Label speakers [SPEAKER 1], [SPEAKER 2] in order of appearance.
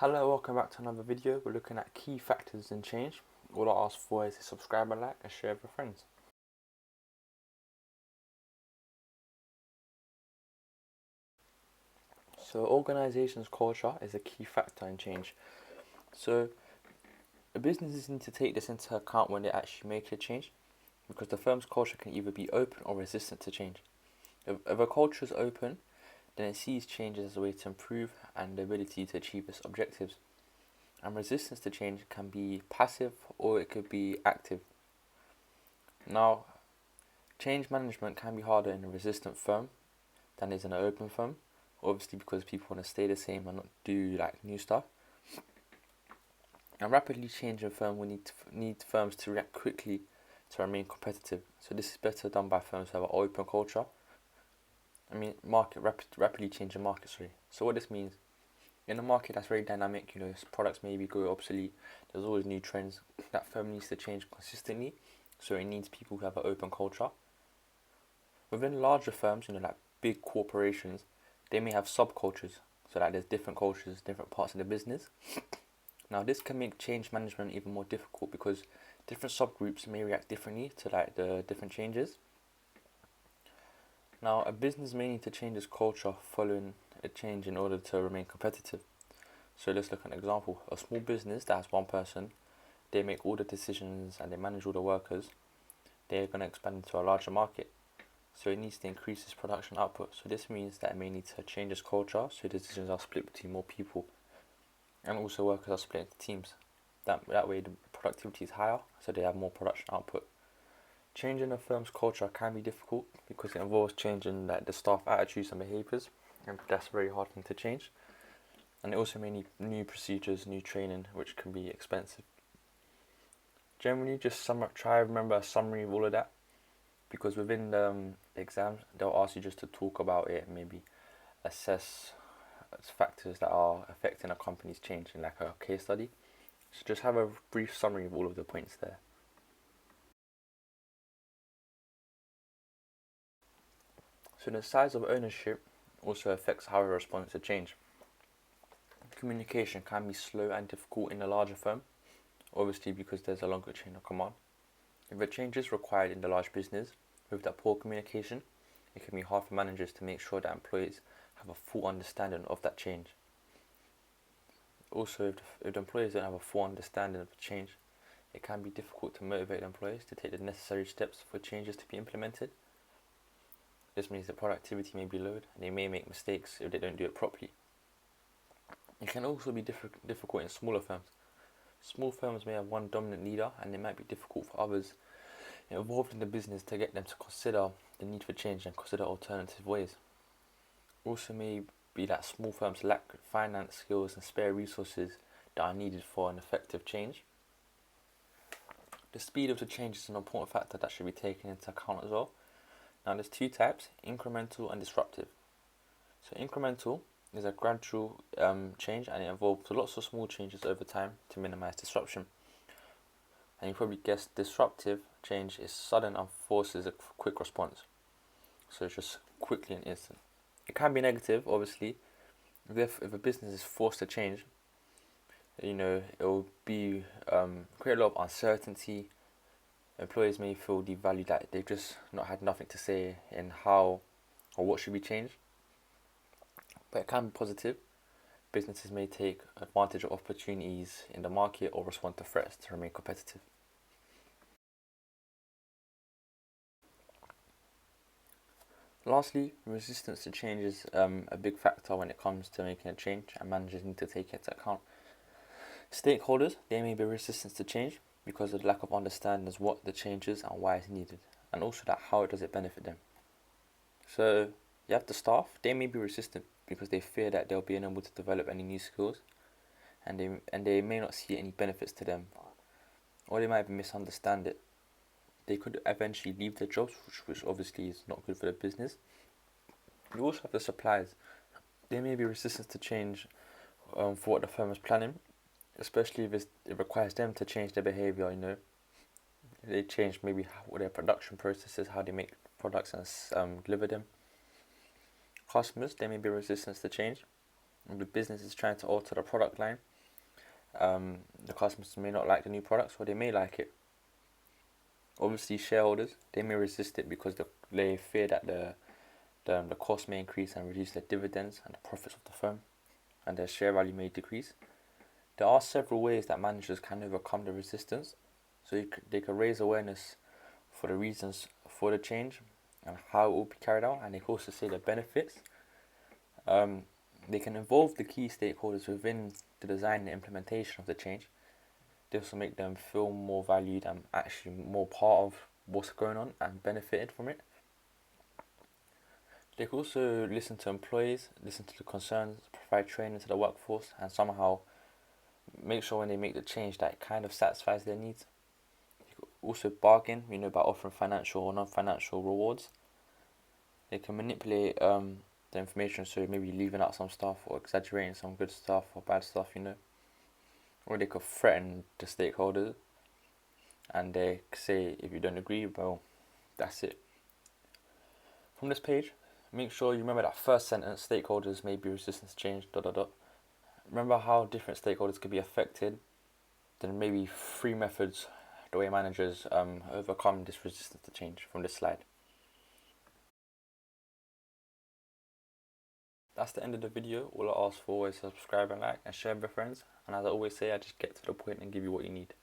[SPEAKER 1] Hello, welcome back to another video. We're looking at key factors in change. All I ask for is a subscribe and like and share with your friends. So organization's culture is a key factor in change. So businesses need to take this into account when they actually make a change, because the firm's culture can either be open or resistant to change. If a culture is open, then it sees change as a way to improve and the ability to achieve its objectives. And resistance to change can be passive or it could be active. Now, change management can be harder in a resistant firm than is in an open firm, obviously because people want to stay the same and not do like new stuff. A rapidly changing firm will need firms to react quickly to remain competitive. So this is better done by firms who have an open culture. Rapidly changing market. Sorry. So what this means, in a market that's very dynamic, products maybe go obsolete. There's always new trends. That firm needs to change consistently, so it needs people who have an open culture. Within larger firms, like big corporations, they may have subcultures, so that there's different cultures, different parts of the business. Now, this can make change management even more difficult because different subgroups may react differently to like the different changes. Now, a business may need to change its culture following a change in order to remain competitive. So let's look at an example. A small business that has one person, they make all the decisions and they manage all the workers. They're going to expand into a larger market. So it needs to increase its production output. So this means that it may need to change its culture, so decisions are split between more people. And also workers are split into teams. That way the productivity is higher, so they have more production output. Changing a firm's culture can be difficult because it involves changing the staff attitudes and behaviours, and that's a very hard thing to change. And it also may need new procedures, new training, which can be expensive. Generally, just try to remember a summary of all of that, because within the exams they'll ask you just to talk about it, maybe assess factors that are affecting a company's change in like a case study. So just have a brief summary of all of the points there. So the size of ownership also affects how we respond to change. Communication can be slow and difficult in a larger firm, obviously because there's a longer chain of command. If a change is required in the large business with that poor communication, it can be hard for managers to make sure that employees have a full understanding of that change. Also, if the employees don't have a full understanding of the change, it can be difficult to motivate employees to take the necessary steps for changes to be implemented. This means that productivity may be lowered and they may make mistakes if they don't do it properly. It can also be difficult in smaller firms. Small firms may have one dominant leader and it might be difficult for others involved in the business to get them to consider the need for change and consider alternative ways. Also may be that small firms lack finance skills and spare resources that are needed for an effective change. The speed of the change is an important factor that should be taken into account as well. Now there's two types, incremental and disruptive. So incremental is a gradual change and it involves lots of small changes over time to minimize disruption. And you probably guessed disruptive change is sudden and forces a quick response. So it's just quickly and instant. It can be negative, obviously. If a business is forced to change, it will be create a lot of uncertainty. Employees may feel devalued, that they've just not had nothing to say in how or what should be changed. But it can be positive. Businesses may take advantage of opportunities in the market or respond to threats to remain competitive. Lastly, resistance to change is a big factor when it comes to making a change, and managers need to take it into account. Stakeholders, they may be resistant to change because of the lack of understanding as what the change is and why it's needed, and also that how does it benefit them. So you have the staff, they may be resistant because they fear that they'll be unable to develop any new skills, and they may not see any benefits to them, or they might misunderstand it. They could eventually leave their jobs, which obviously is not good for the business. You also have the suppliers. They may be resistant to change for what the firm is planning, especially if it requires them to change their behavior. They change maybe their production processes, how they make products and deliver them. Customers, they may be resistant to change. the business is trying to alter the product line, the customers may not like the new products, or they may like it. Obviously, shareholders, they may resist it because they fear that the cost may increase and reduce their dividends and the profits of the firm, and their share value may decrease. There are several ways that managers can overcome the resistance. So they can raise awareness for the reasons for the change and how it will be carried out, and they can also say the benefits. They can involve the key stakeholders within the design and implementation of the change. This will make them feel more valued and actually more part of what's going on and benefited from it. They can also listen to employees, listen to the concerns, provide training to the workforce, and somehow make sure when they make the change that it kind of satisfies their needs. They can also bargain, by offering financial or non-financial rewards. They can manipulate the information, so maybe leaving out some stuff or exaggerating some good stuff or bad stuff, Or they could threaten the stakeholders and they say, if you don't agree, well, that's it. From this page, make sure you remember that first sentence: stakeholders may be resistant to change, ... Remember how different stakeholders could be affected. Then maybe 3 methods, the way managers overcome this resistance to change from this slide. That's the end of the video. All I ask for is subscribe and like and share with your friends. And as I always say, I just get to the point and give you what you need.